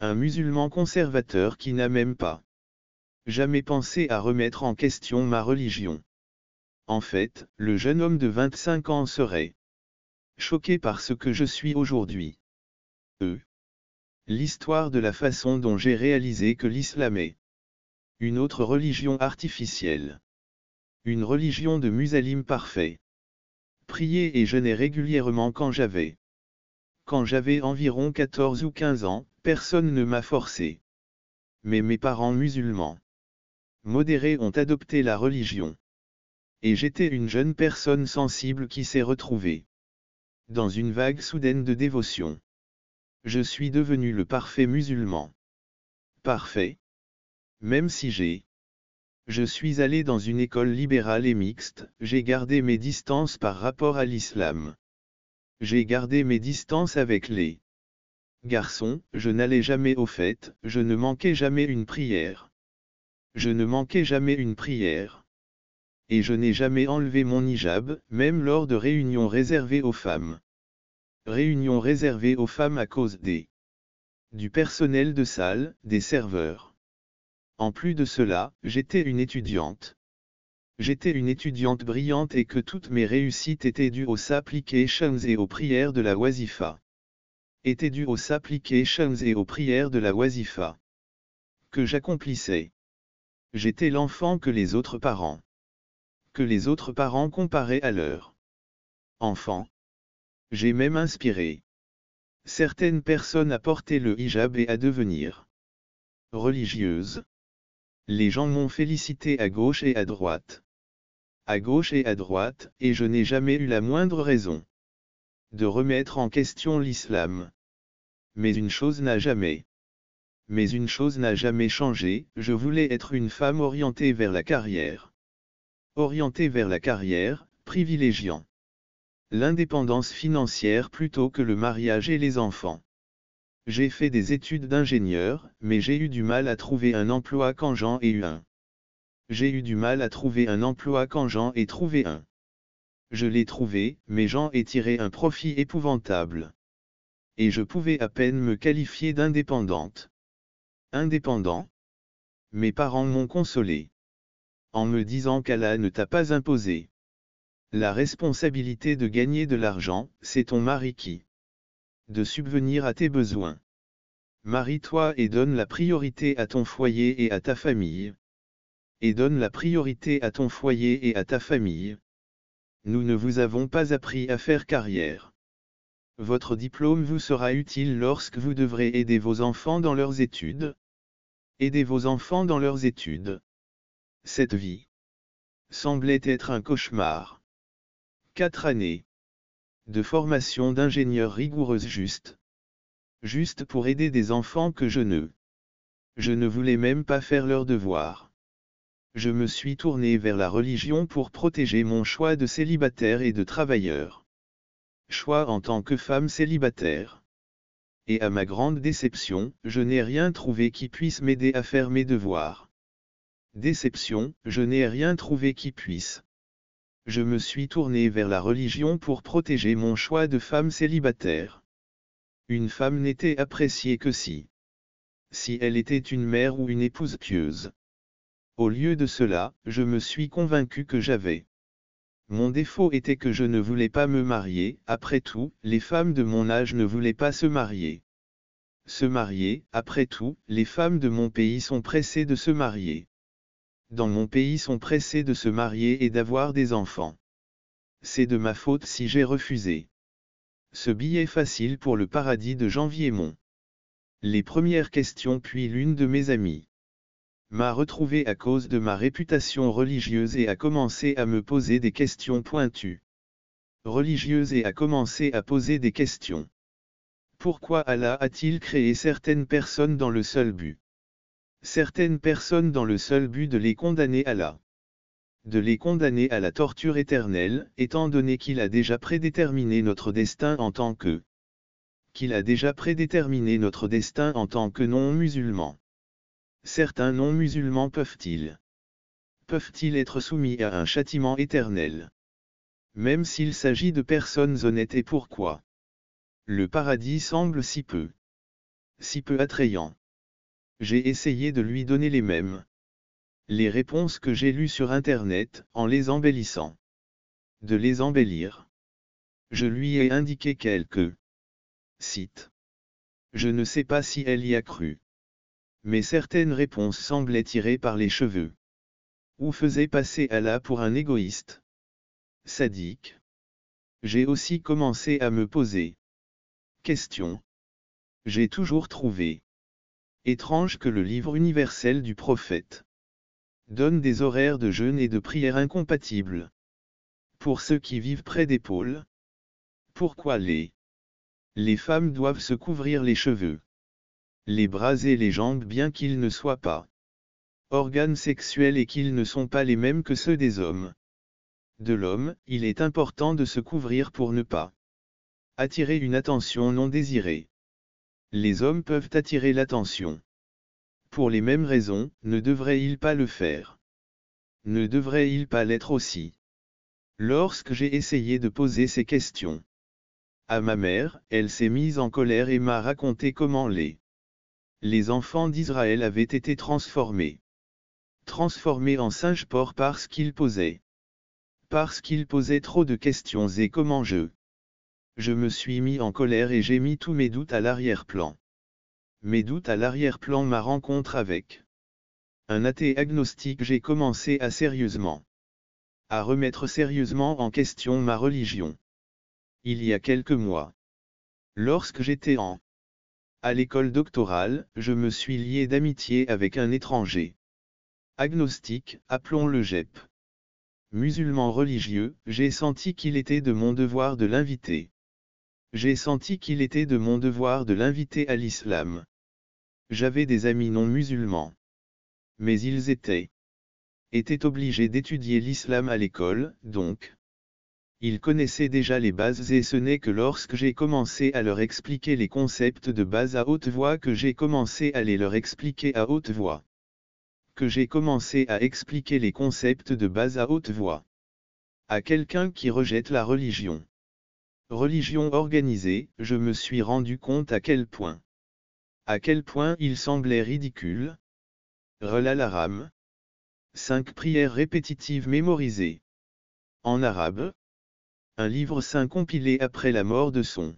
Un musulman conservateur qui n'a même pas jamais pensé à remettre en question ma religion. En fait, le jeune homme de 25 ans serait choqué par ce que je suis aujourd'hui. L'histoire de la façon dont j'ai réalisé que l'islam est une autre religion artificielle. Une religion de musulmans parfait. Prier et jeûner régulièrement quand j'avais environ 14 ou 15 ans, personne ne m'a forcé. Mais mes parents musulmans modérés ont adopté la religion. Et j'étais une jeune personne sensible qui s'est retrouvée dans une vague soudaine de dévotion. Je suis devenu le parfait musulman. Parfait. Même si je suis allé dans une école libérale et mixte, j'ai gardé mes distances par rapport à l'islam. J'ai gardé mes distances avec les garçons, je n'allais jamais aux fêtes, je ne manquais jamais une prière. Je ne manquais jamais une prière. Et je n'ai jamais enlevé mon hijab, même lors de réunions réservées aux femmes. Réunions réservées aux femmes à cause du personnel de salle, des serveurs. En plus de cela, j'étais une étudiante. J'étais une étudiante brillante et que toutes mes réussites étaient dues aux supplications et aux prières de la wazifa. Étaient dues aux supplications et aux prières de la wazifa que j'accomplissais. J'étais l'enfant que les autres parents comparaient à leur enfant. J'ai même inspiré certaines personnes à porter le hijab et à devenir religieuses. Les gens m'ont félicité à gauche et à droite. À gauche et à droite, et je n'ai jamais eu la moindre raison de remettre en question l'islam. Mais une chose n'a jamais changé, je voulais être une femme orientée vers la carrière. Orientée vers la carrière, privilégiant l'indépendance financière plutôt que le mariage et les enfants. J'ai fait des études d'ingénieur, mais j'ai eu du mal à trouver un emploi quand j'en ai eu un. J'ai eu du mal à trouver un emploi quand j'en ai trouvé un. Je l'ai trouvé, mais j'en ai tiré un profit épouvantable. Et je pouvais à peine me qualifier d'indépendante. Indépendant? Mes parents m'ont consolé en me disant qu'Allah ne t'a pas imposé la responsabilité de gagner de l'argent, c'est ton mari qui de subvenir à tes besoins. Marie-toi et donne la priorité à ton foyer et à ta famille. Et donne la priorité à ton foyer et à ta famille. Nous ne vous avons pas appris à faire carrière. Votre diplôme vous sera utile lorsque vous devrez aider vos enfants dans leurs études. Aidez vos enfants dans leurs études. Cette vie semblait être un cauchemar. 4 années de formation d'ingénieur rigoureuse juste pour aider des enfants que je ne voulais même pas faire leurs devoirs. Je me suis tourné vers la religion pour protéger mon choix de célibataire et de travailleur. Choix en tant que femme célibataire. Et à ma grande déception, je n'ai rien trouvé qui puisse m'aider à faire mes devoirs. Déception, je n'ai rien trouvé qui puisse. Je me suis tourné vers la religion pour protéger mon choix de femme célibataire. Une femme n'était appréciée que si elle était une mère ou une épouse pieuse. Au lieu de cela, je me suis convaincu que j'avais. Mon défaut était que je ne voulais pas me marier, après tout, les femmes de mon âge ne voulaient pas se marier. Se marier, après tout, les femmes de mon pays sont pressées de se marier. Dans mon pays sont pressées de se marier et d'avoir des enfants. C'est de ma faute si j'ai refusé ce billet facile pour le paradis de janvier Mon. Les premières questions puis l'une de mes amies m'a retrouvé à cause de ma réputation religieuse et a commencé à me poser des questions pointues. Religieuse et a commencé à poser des questions. Pourquoi Allah a-t-il créé certaines personnes dans le seul but de les condamner à la torture éternelle, étant donné qu'il a déjà prédéterminé notre destin en tant que non-musulmans. Certains non-musulmans peuvent-ils être soumis à un châtiment éternel? Même s'il s'agit de personnes honnêtes et pourquoi le paradis semble si peu Si peu attrayant. J'ai essayé de lui donner les mêmes. Les réponses que j'ai lues sur Internet, en les embellissant. De les embellir. Je lui ai indiqué quelques sites. Je ne sais pas si elle y a cru. Mais certaines réponses semblaient tirées par les cheveux. Ou faisaient passer Allah pour un égoïste. Sadique. J'ai aussi commencé à me poser question. J'ai toujours trouvé étrange que le livre universel du prophète donne des horaires de jeûne et de prière incompatibles. Pour ceux qui vivent près des pôles. Pourquoi les femmes doivent se couvrir les cheveux, les bras et les jambes bien qu'ils ne soient pas organes sexuels et qu'ils ne sont pas les mêmes que ceux des hommes. De l'homme, il est important de se couvrir pour ne pas attirer une attention non désirée. Les hommes peuvent attirer l'attention. Pour les mêmes raisons, ne devraient-ils pas le faire? Ne devraient-ils pas l'être aussi? Lorsque j'ai essayé de poser ces questions à ma mère, elle s'est mise en colère et m'a raconté comment les enfants d'Israël avaient été transformés en singes porcs parce qu'ils posaient trop de questions et comment je me suis mis en colère et j'ai mis tous mes doutes à l'arrière-plan. Mes doutes à l'arrière-plan, ma rencontre avec un athée agnostique, j'ai commencé à remettre sérieusement en question ma religion. Il y a quelques mois. Lorsque j'étais à l'école doctorale, je me suis lié d'amitié avec un étranger agnostique, appelons-le GEP. Musulman religieux, j'ai senti qu'il était de mon devoir de l'inviter. J'ai senti qu'il était de mon devoir de l'inviter à l'islam. J'avais des amis non musulmans. Mais ils étaient obligés d'étudier l'islam à l'école, donc. Ils connaissaient déjà les bases et ce n'est que lorsque j'ai commencé à leur expliquer les concepts de base à haute voix que j'ai commencé à les leur expliquer à haute voix. Que j'ai commencé à expliquer les concepts de base à haute voix. À quelqu'un qui rejette la religion organisée, je me suis rendu compte à quel point il semblait ridicule. Relalaram. 5 prières répétitives mémorisées. En arabe. Un livre saint compilé après la mort de son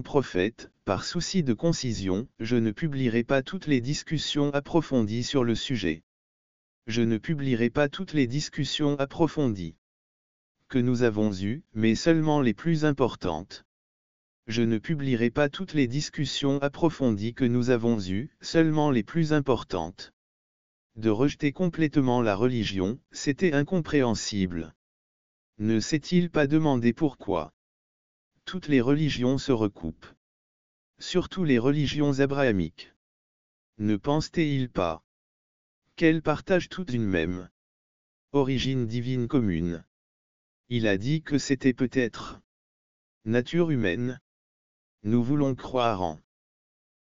prophète. Par souci de concision, je ne publierai pas toutes les discussions approfondies sur le sujet. Je ne publierai pas toutes les discussions approfondies que nous avons eues, mais seulement les plus importantes. Je ne publierai pas toutes les discussions approfondies que nous avons eues, seulement les plus importantes. De rejeter complètement la religion, c'était incompréhensible. Ne s'est-il pas demandé pourquoi toutes les religions se recoupent? Surtout les religions abrahamiques. Ne pensait-il pas qu'elles partagent toutes une même origine divine commune? Il a dit que c'était peut-être nature humaine. Nous voulons croire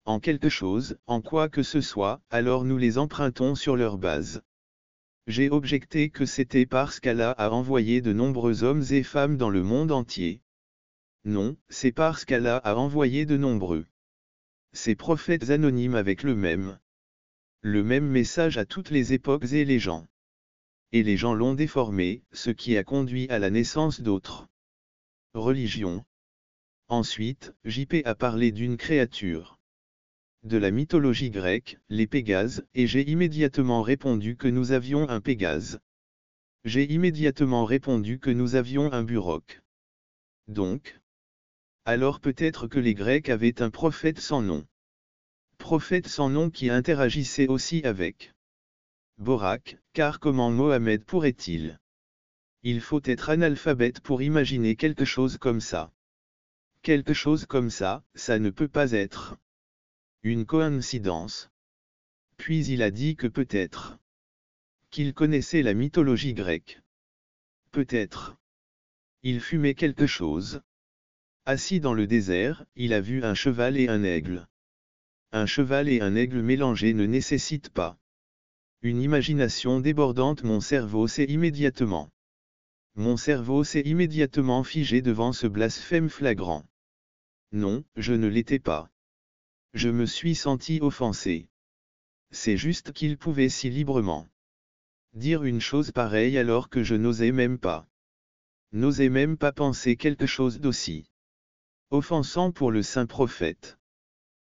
en quelque chose, en quoi que ce soit, alors nous les empruntons sur leur base. J'ai objecté que c'était parce qu'Allah a envoyé de nombreux hommes et femmes dans le monde entier. Non, c'est parce qu'Allah a envoyé de nombreux ces prophètes anonymes avec le même message à toutes les époques et les gens. Et les gens l'ont déformé, ce qui a conduit à la naissance d'autres religions. Ensuite, JP a parlé d'une créature de la mythologie grecque, les Pégases, et j'ai immédiatement répondu que nous avions un Pégase. J'ai immédiatement répondu que nous avions un Burok. Donc, alors peut-être que les Grecs avaient un prophète sans nom. Prophète sans nom qui interagissait aussi avec Borak, car comment Mohammed pourrait-il? Il faut être analphabète pour imaginer quelque chose comme ça. Quelque chose comme ça, ça ne peut pas être une coïncidence. Puis il a dit que peut-être qu'il connaissait la mythologie grecque. Peut-être il fumait quelque chose. Assis dans le désert, il a vu un cheval et un aigle. Un cheval et un aigle mélangés ne nécessitent pas une imagination débordante. Mon cerveau s'est immédiatement figé devant ce blasphème flagrant. Non, je ne l'étais pas. Je me suis senti offensé. C'est juste qu'il pouvait si librement dire une chose pareille alors que je n'osais même pas. N'osais même pas penser quelque chose d'aussi offensant pour le saint prophète.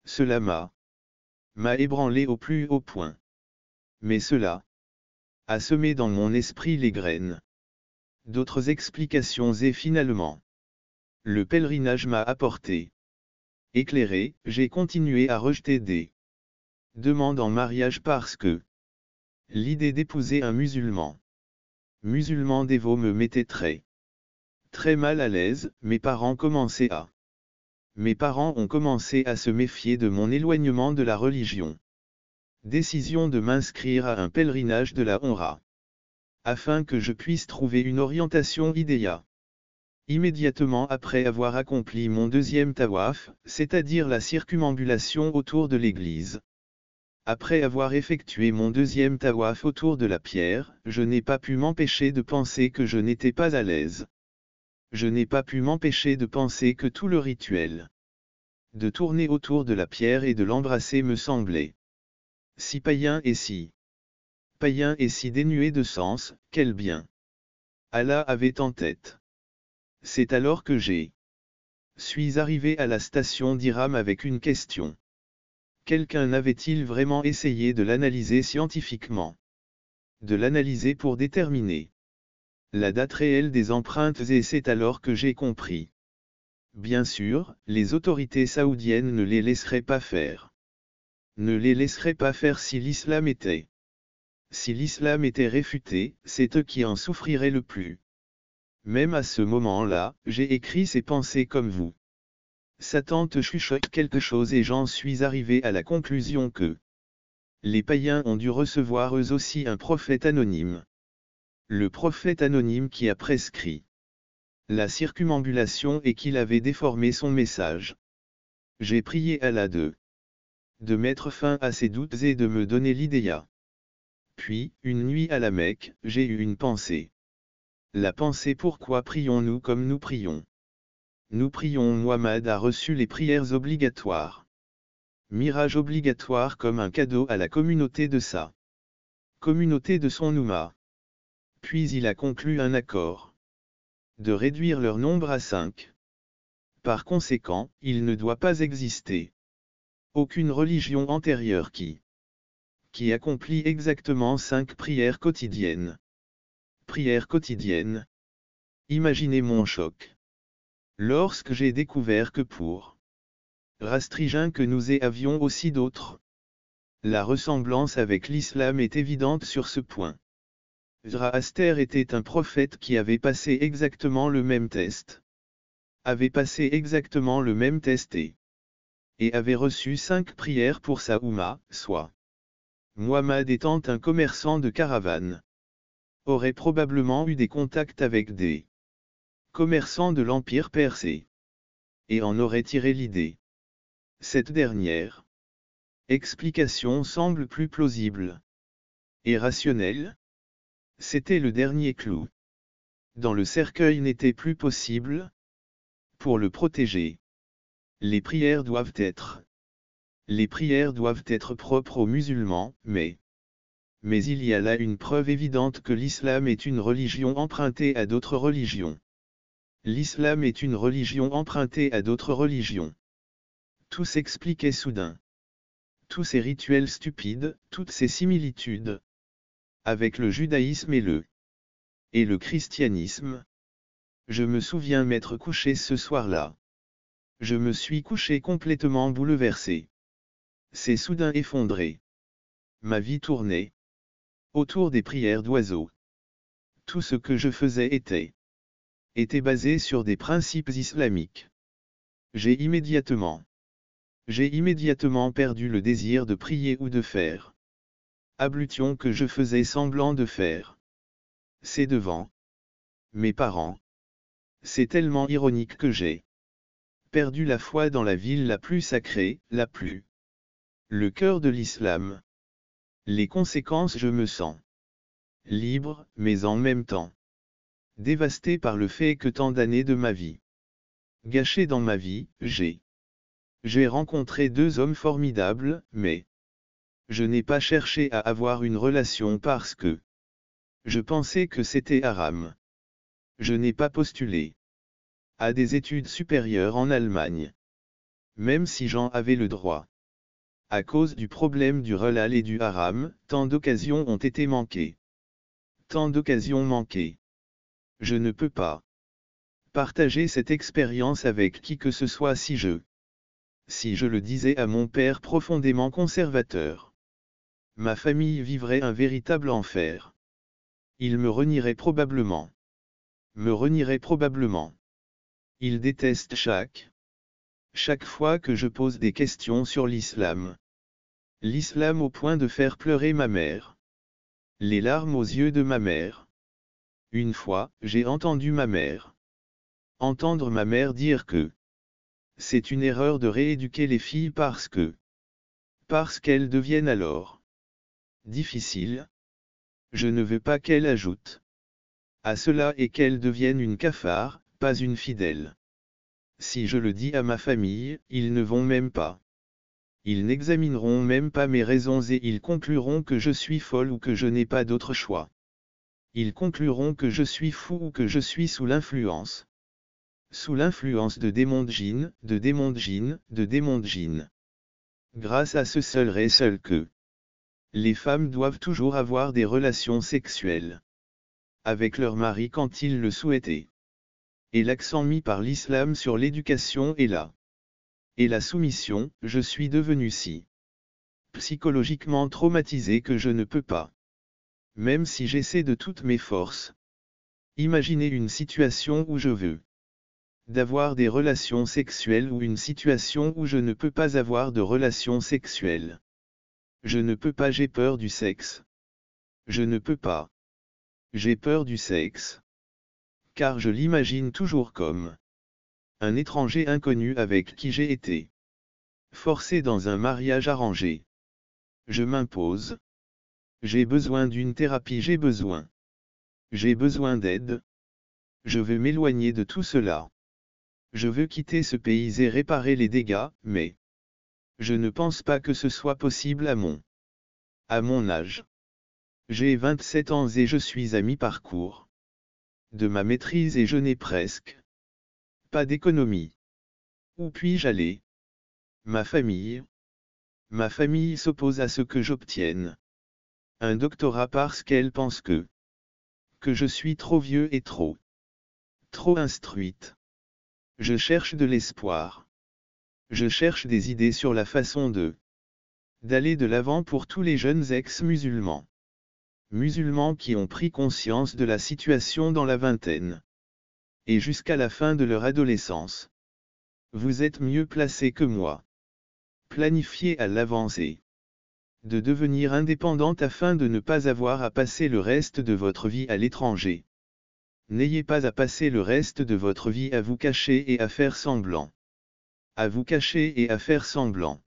Cela m'a ébranlé au plus haut point. Mais cela a semé dans mon esprit les graines d'autres explications et finalement, le pèlerinage m'a apporté. Éclairé, j'ai continué à rejeter des demandes en mariage parce que l'idée d'épouser un musulman dévot me mettait très mal à l'aise. Mes parents ont commencé à se méfier de mon éloignement de la religion. Décision de m'inscrire à un pèlerinage de la Omra, afin que je puisse trouver une orientation idéale. Immédiatement après avoir accompli mon deuxième tawaf, c'est-à-dire la circumambulation autour de l'église. Après avoir effectué mon deuxième tawaf autour de la pierre, je n'ai pas pu m'empêcher de penser que je n'étais pas à l'aise. Je n'ai pas pu m'empêcher de penser que tout le rituel de tourner autour de la pierre et de l'embrasser me semblait si païen et si dénué de sens. Quel bien Allah avait en tête. C'est alors que suis arrivé à la station d'Iram avec une question. Quelqu'un avait-il vraiment essayé de l'analyser scientifiquement? De l'analyser pour déterminer la date réelle des empreintes, et c'est alors que j'ai compris. Bien sûr, les autorités saoudiennes ne les laisseraient pas faire. Ne les laisseraient pas faire si l'islam était réfuté, c'est eux qui en souffriraient le plus. Même à ce moment-là, j'ai écrit ces pensées comme vous. Satan te chuchote quelque chose et j'en suis arrivé à la conclusion que les païens ont dû recevoir eux aussi un prophète anonyme. Le prophète anonyme qui a prescrit la circumambulation et qu'il avait déformé son message. J'ai prié Allah de mettre fin à ces doutes et de me donner l'idéal. Puis, une nuit à la Mecque, j'ai eu une pensée. La pensée: pourquoi prions-nous comme nous prions? Nous prions. Muhammad a reçu les prières obligatoires. Mirage obligatoire comme un cadeau à la communauté de sa communauté de son Oumma. Puis il a conclu un accord de réduire leur nombre à 5. Par conséquent, il ne doit pas exister aucune religion antérieure qui accomplit exactement 5 prières quotidiennes. Prières quotidiennes. Imaginez mon choc lorsque j'ai découvert que pour Rastrigen que nous avions aussi d'autres. La ressemblance avec l'islam est évidente sur ce point. Zoroaster était un prophète qui avait passé exactement le même test. Et avait reçu 5 prières pour sa Oumma, soit. Muhammad étant un commerçant de caravane, aurait probablement eu des contacts avec des commerçants de l'Empire persé. Et en aurait tiré l'idée. Cette dernière explication semble plus plausible et rationnelle. C'était le dernier clou dans le cercueil n'était plus possible. Pour le protéger, les prières doivent être propres aux musulmans, mais il y a là une preuve évidente que l'islam est une religion empruntée à d'autres religions. L'islam est une religion empruntée à d'autres religions. Tout s'expliquait soudain. Tous ces rituels stupides, toutes ces similitudes avec le judaïsme et le christianisme. Je me souviens m'être couché ce soir-là. Je me suis couché complètement bouleversé. C'est soudain effondré. Ma vie tournait autour des prières d'oiseaux. Tout ce que je faisais était basé sur des principes islamiques. J'ai immédiatement perdu le désir de prier ou de faire ablution que je faisais semblant de faire. C'est devant mes parents. C'est tellement ironique que j'ai perdu la foi dans la ville la plus sacrée, le cœur de l'islam. Les conséquences: je me sens libre, mais en même temps dévasté par le fait que tant d'années de ma vie gâchées dans ma vie, j'ai J'ai rencontré deux hommes formidables, mais je n'ai pas cherché à avoir une relation parce que je pensais que c'était haram. Je n'ai pas postulé à des études supérieures en Allemagne, même si j'en avais le droit. À cause du problème du halal et du haram, tant d'occasions ont été manquées. Tant d'occasions manquées. Je ne peux pas partager cette expérience avec qui que ce soit si je le disais à mon père profondément conservateur. Ma famille vivrait un véritable enfer. Il me renierait probablement. Me renierait probablement. Il déteste chaque fois que je pose des questions sur l'islam. L'islam au point de faire pleurer ma mère. Les larmes aux yeux de ma mère. Une fois, j'ai entendu ma mère. Entendre ma mère dire que c'est une erreur de rééduquer les filles parce qu'elles deviennent alors difficiles. Je ne veux pas qu'elle ajoute à cela et qu'elle devienne une cafard, pas une fidèle. Si je le dis à ma famille, ils ne vont même pas. Ils n'examineront même pas mes raisons et ils concluront que je suis folle ou que je n'ai pas d'autre choix. Ils concluront que je suis fou ou que je suis sous l'influence. Sous l'influence de démons de djinns, de démons de djinns, de démons de djinns. Grâce à ce seul et seul que les femmes doivent toujours avoir des relations sexuelles avec leur mari quand ils le souhaitaient. Et l'accent mis par l'islam sur l'éducation et la soumission, je suis devenu si psychologiquement traumatisé que je ne peux pas, même si j'essaie de toutes mes forces, imaginer une situation où je veux d'avoir des relations sexuelles ou une situation où je ne peux pas avoir de relations sexuelles. Je ne peux pas, j'ai peur du sexe. Je ne peux pas. J'ai peur du sexe. Car je l'imagine toujours comme un étranger inconnu avec qui j'ai été forcé dans un mariage arrangé. Je m'impose. J'ai besoin d'une thérapie, j'ai besoin d'aide. Je veux m'éloigner de tout cela. Je veux quitter ce pays et réparer les dégâts, mais je ne pense pas que ce soit possible à mon âge. J'ai 27 ans et je suis à mi-parcours de ma maîtrise et je n'ai presque pas d'économie. Où puis-je aller? Ma famille s'oppose à ce que j'obtienne un doctorat parce qu'elle pense que je suis trop vieux et trop instruite. Je cherche de l'espoir. Je cherche des idées sur la façon d'aller de l'avant pour tous les jeunes ex-musulmans. Musulmans qui ont pris conscience de la situation dans la vingtaine. Et jusqu'à la fin de leur adolescence. Vous êtes mieux placés que moi. Planifiez à l'avance et de devenir indépendante afin de ne pas avoir à passer le reste de votre vie à l'étranger. N'ayez pas à passer le reste de votre vie à vous cacher et à faire semblant. À vous cacher et à faire semblant.